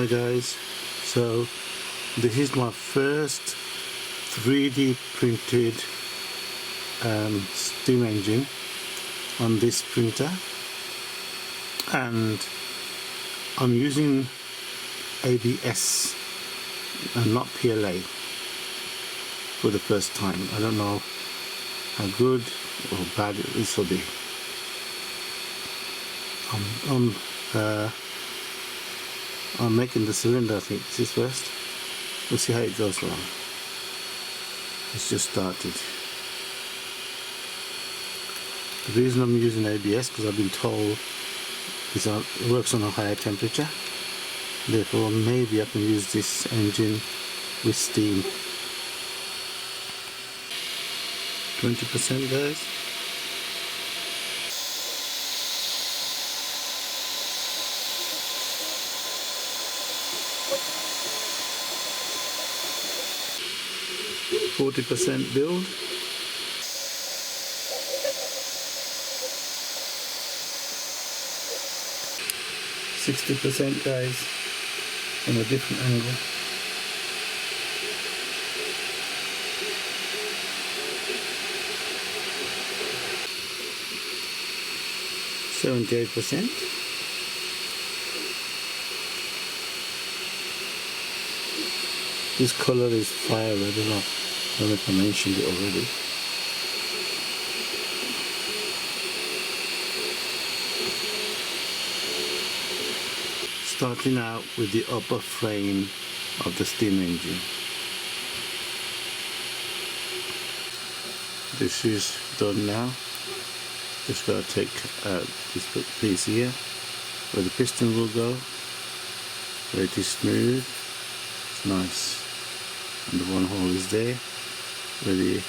guys, so this is my first 3D printed steam engine on this printer, and I'm using ABS and not PLA for the first time. I don't know how good or bad this will be. I'm making the cylinder. I think this is first. We'll see how it goes along. It's just started. The reason I'm using ABS because I've been told it works on a higher temperature. Therefore, maybe I can use this engine with steam. 20%, guys. %40 build. 60%, guys, from a different angle. %78%. This color is fire red. I don't know if I mentioned it already. Starting out with the upper frame of the steam engine. This is done now. Just gotta take out this piece here where the piston will go. Pretty smooth. It's nice. And the one hole is there where the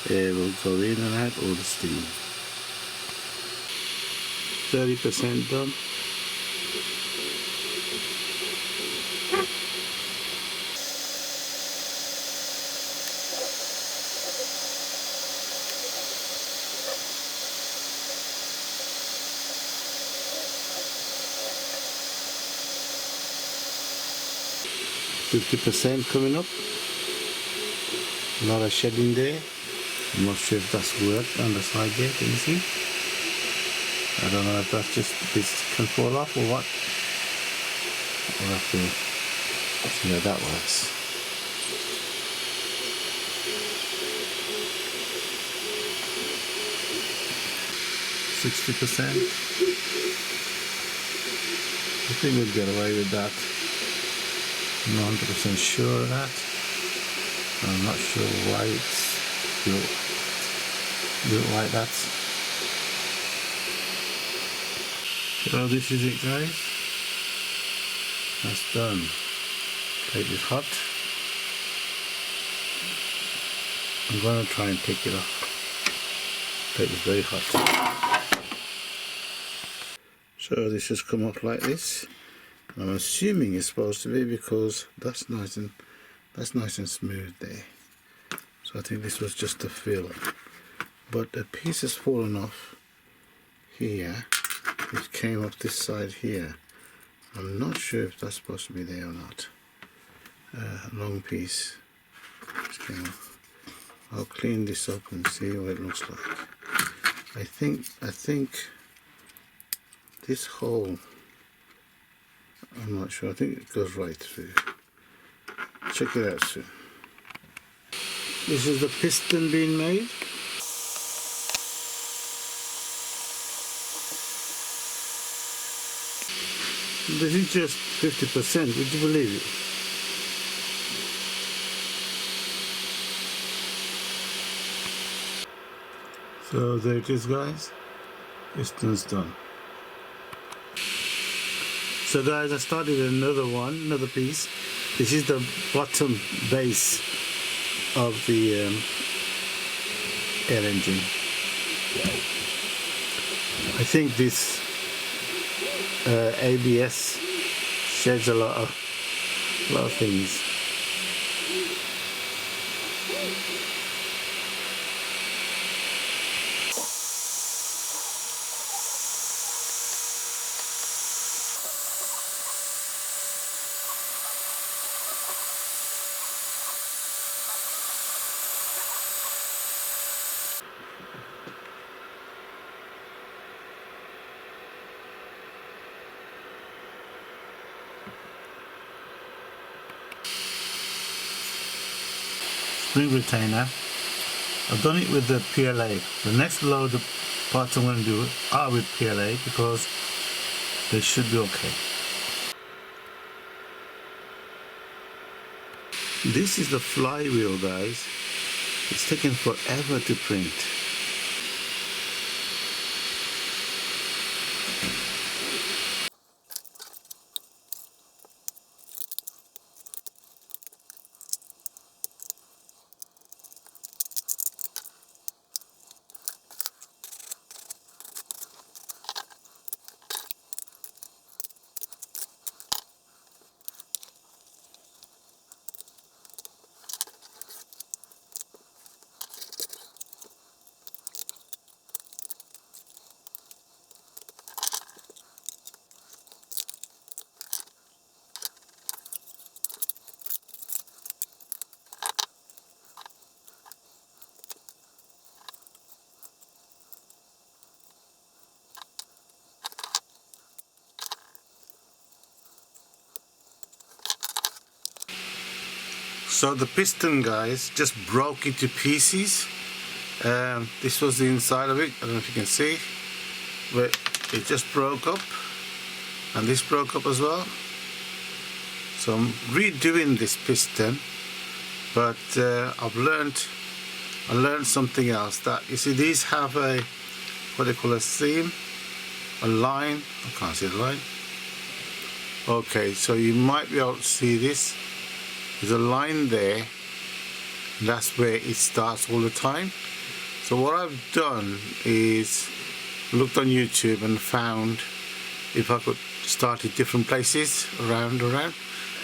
air will go in and out, or the steam. 30% done. %50 coming up. A lot of shedding there. I'm not sure if that's worked on the side there. Can you see? I don't know if that's just this can fall off or what. We'll have to see how that works. %60%. I think we'll get away with that. I'm not 100% sure of that. I'm not sure why it's built like that. So this is it, guys. That's done. Plate is hot. I'm going to try and take it off. Plate is very hot. So this has come off like this. I'm assuming it's supposed to be because that's nice and smooth there. So I think this was just a fill, but a piece has fallen off here. It came off this side here. I'm not sure if that's supposed to be there or not. A long piece just came off. I'll clean this up and see what it looks like. I think this hole, I'm not sure, I think it goes right through. Check it out soon. This is the piston being made. This is just 50%, would you believe it? So there it is, guys. Piston's done. So guys, I started another piece. This is the bottom base of the air engine. I think this ABS sheds a lot of things. spring retainer. I've done it with the PLA. The next load of parts I'm going to do are with PLA because they should be okay. This is the flywheel, guys. It's taken forever to print. So the piston, guys, just broke into pieces. This was the inside of it. I don't know if you can see, but it just broke up, and this broke up as well. So I'm redoing this piston, but I learned something else. That you see, these have a what they call a seam, a line. I can't see the line. Okay, so you might be able to see this. There's a line there, and that's where it starts all the time. So what I've done is looked on YouTube and found if I could start at different places around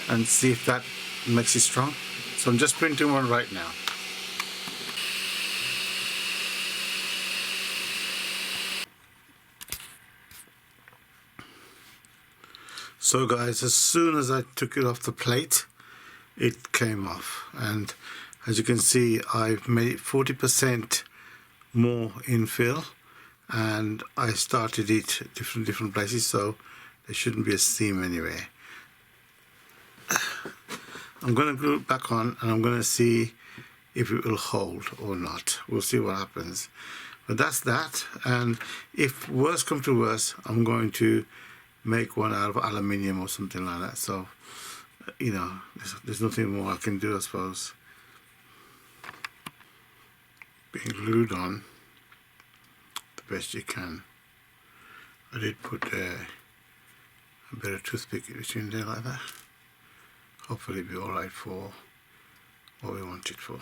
and see if that makes it strong. So I'm just printing one right now. So guys, as soon as I took it off the plate, it came off, and as you can see, I've made 40% more infill, and I started it at different places, so there shouldn't be a seam anywhere. I'm going to glue it back on, and I'm going to see if it will hold or not. We'll see what happens. But that's that, and if worse comes to worse, I'm going to make one out of aluminium or something like that. So you know, there's nothing more I can do, I suppose. Being glued on the best you can. I did put a bit of toothpick between there like that. Hopefully it'll be alright for what we want it for.